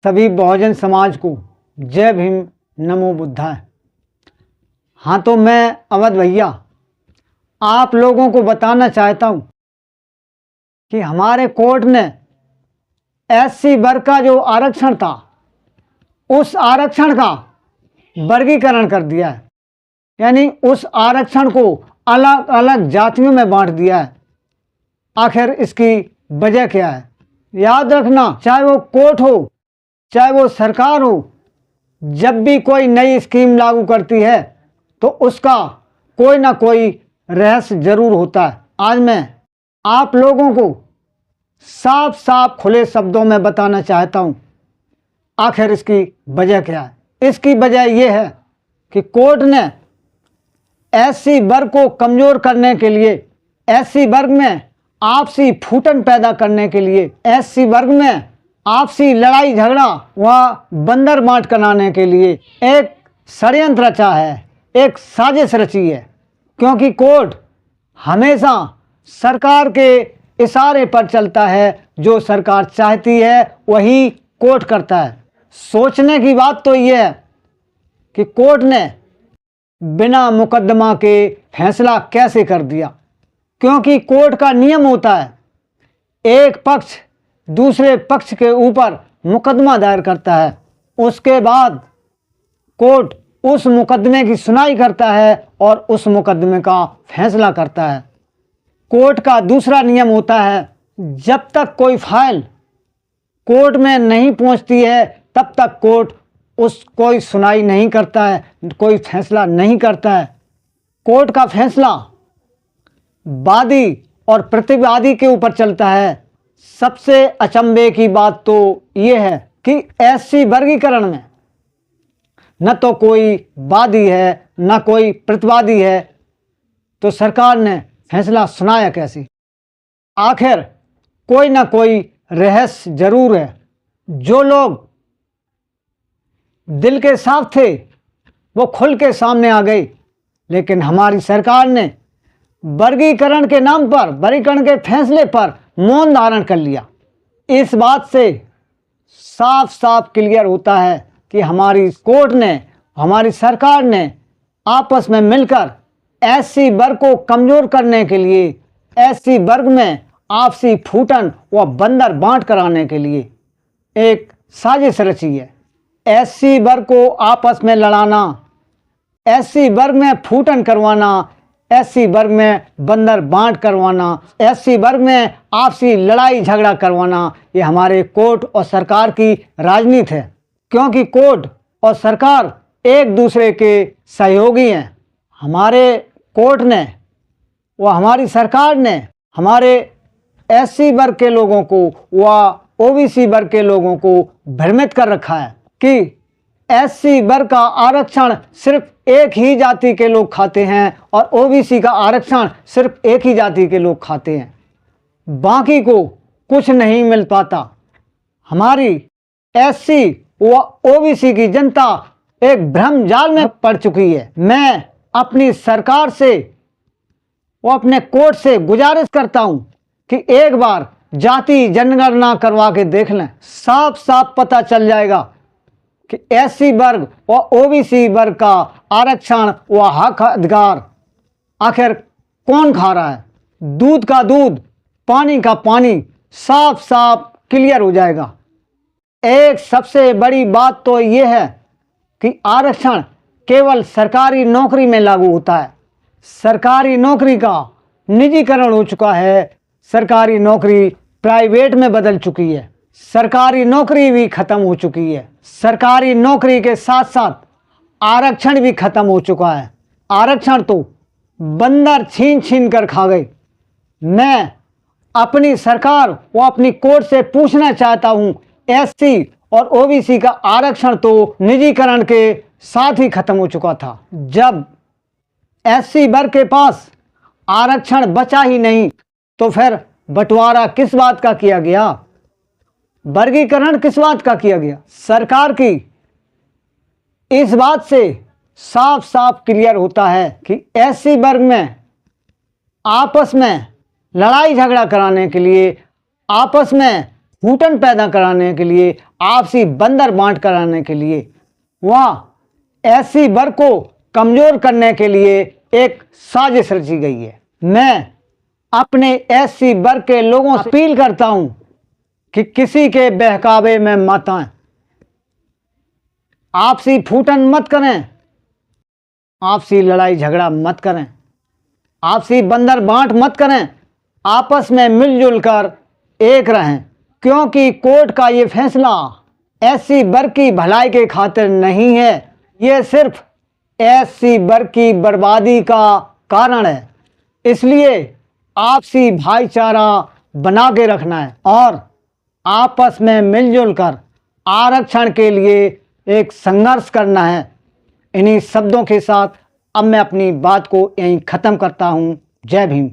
सभी बहुजन समाज को जय भीम, नमो बुद्धाय। हाँ, तो मैं अवध भैया आप लोगों को बताना चाहता हूँ कि हमारे कोर्ट ने एससी वर्ग का जो आरक्षण था उस आरक्षण का वर्गीकरण कर दिया है, यानी उस आरक्षण को अलग अलग जातियों में बांट दिया है। आखिर इसकी वजह क्या है? याद रखना, चाहे वो कोर्ट हो चाहे वो सरकार हो, जब भी कोई नई स्कीम लागू करती है तो उसका कोई ना कोई रहस्य जरूर होता है। आज मैं आप लोगों को साफ साफ खुले शब्दों में बताना चाहता हूँ आखिर इसकी वजह क्या है। इसकी वजह यह है कि कोर्ट ने एससी वर्ग को कमजोर करने के लिए, एससी वर्ग में आपसी फूटन पैदा करने के लिए, एससी वर्ग में आपसी लड़ाई झगड़ा व बंदर बांट कराने के लिए एक षड्यंत्र रचा है, एक साजिश रची है। क्योंकि कोर्ट हमेशा सरकार के इशारे पर चलता है, जो सरकार चाहती है वही कोर्ट करता है। सोचने की बात तो यह है कि कोर्ट ने बिना मुकदमा के फैसला कैसे कर दिया। क्योंकि कोर्ट का नियम होता है, एक पक्ष दूसरे पक्ष के ऊपर मुकदमा दायर करता है, उसके बाद कोर्ट उस मुकदमे की सुनवाई करता है और उस मुकदमे का फैसला करता है। कोर्ट का दूसरा नियम होता है, जब तक कोई फाइल कोर्ट में नहीं पहुंचती है तब तक कोर्ट उस कोई सुनवाई नहीं करता है, कोई फैसला नहीं करता है। कोर्ट का फैसला वादी और प्रतिवादी के ऊपर चलता है। सबसे अचंभे की बात तो यह है कि एससी वर्गीकरण में न तो कोई वादी है न कोई प्रतिवादी है, तो सरकार ने फैसला सुनाया कैसे? आखिर कोई ना कोई रहस्य जरूर है। जो लोग दिल के साफ थे वो खुल के सामने आ गए, लेकिन हमारी सरकार ने वर्गीकरण के नाम पर, वर्गीकरण के फैसले पर मौन धारण कर लिया। इस बात से साफ साफ क्लियर होता है कि हमारी कोर्ट ने, हमारी सरकार ने आपस में मिलकर एससी वर्ग को कमजोर करने के लिए, एससी वर्ग में आपसी फूटन व बंदर बांट कराने के लिए एक साजिश रची है। एससी वर्ग को आपस में लड़ाना, एससी वर्ग में फूटन करवाना, एससी वर्ग में बंदर बांट करवाना, एससी वर्ग में आपसी लड़ाई झगड़ा करवाना, ये हमारे कोर्ट और सरकार की राजनीति है। क्योंकि कोर्ट और सरकार एक दूसरे के सहयोगी हैं। हमारे कोर्ट ने व हमारी सरकार ने हमारे एससी वर्ग के लोगों को व ओबीसी वर्ग के लोगों को भ्रमित कर रखा है कि एससी वर्ग का आरक्षण सिर्फ एक ही जाति के लोग खाते हैं और ओबीसी का आरक्षण सिर्फ एक ही जाति के लोग खाते हैं, बाकी को कुछ नहीं मिल पाता। हमारी एससी व ओबीसी की जनता एक भ्रम जाल में पड़ चुकी है। मैं अपनी सरकार से व अपने कोर्ट से गुजारिश करता हूं कि एक बार जाति जनगणना करवा के देख लें, साफ साफ पता चल जाएगा कि एससी वर्ग व ओबीसी वर्ग का आरक्षण व हक अधिकार आखिर कौन खा रहा है। दूध का दूध, पानी का पानी साफ साफ क्लियर हो जाएगा। एक सबसे बड़ी बात तो यह है कि आरक्षण केवल सरकारी नौकरी में लागू होता है। सरकारी नौकरी का निजीकरण हो चुका है, सरकारी नौकरी प्राइवेट में बदल चुकी है, सरकारी नौकरी भी खत्म हो चुकी है। सरकारी नौकरी के साथ साथ आरक्षण भी खत्म हो चुका है। आरक्षण तो बंदर छीन छीन कर खा गए। मैं अपनी सरकार व अपनी कोर्ट से पूछना चाहता हूं, एससी और ओबीसी का आरक्षण तो निजीकरण के साथ ही खत्म हो चुका था। जब एससी वर्ग के पास आरक्षण बचा ही नहीं तो फिर बंटवारा किस बात का किया गया, वर्गीकरण किस बात का किया गया? सरकार की इस बात से साफ साफ क्लियर होता है कि एससी वर्ग में आपस में लड़ाई झगड़ा कराने के लिए, आपस में फूटन पैदा कराने के लिए, आपसी बंदर बांट कराने के लिए, वहाँ एससी वर्ग को कमजोर करने के लिए एक साजिश रची गई है। मैं अपने एससी वर्ग के लोगों से अपील करता हूं कि किसी के बहकावे में मत आएं, आपसी फूटन मत करें, आपसी लड़ाई झगड़ा मत करें, आपसी बंदर बांट मत करें, आपस में मिलजुल कर एक रहें, क्योंकि कोर्ट का ये फैसला एससी वर्ग की भलाई के खातिर नहीं है, ये सिर्फ एससी वर्ग की बर्बादी का कारण है। इसलिए आपसी भाईचारा बना के रखना है और आपस में मिलजुल कर आरक्षण के लिए एक संघर्ष करना है। इन्हीं शब्दों के साथ अब मैं अपनी बात को यहीं ख़त्म करता हूँ। जय भीम।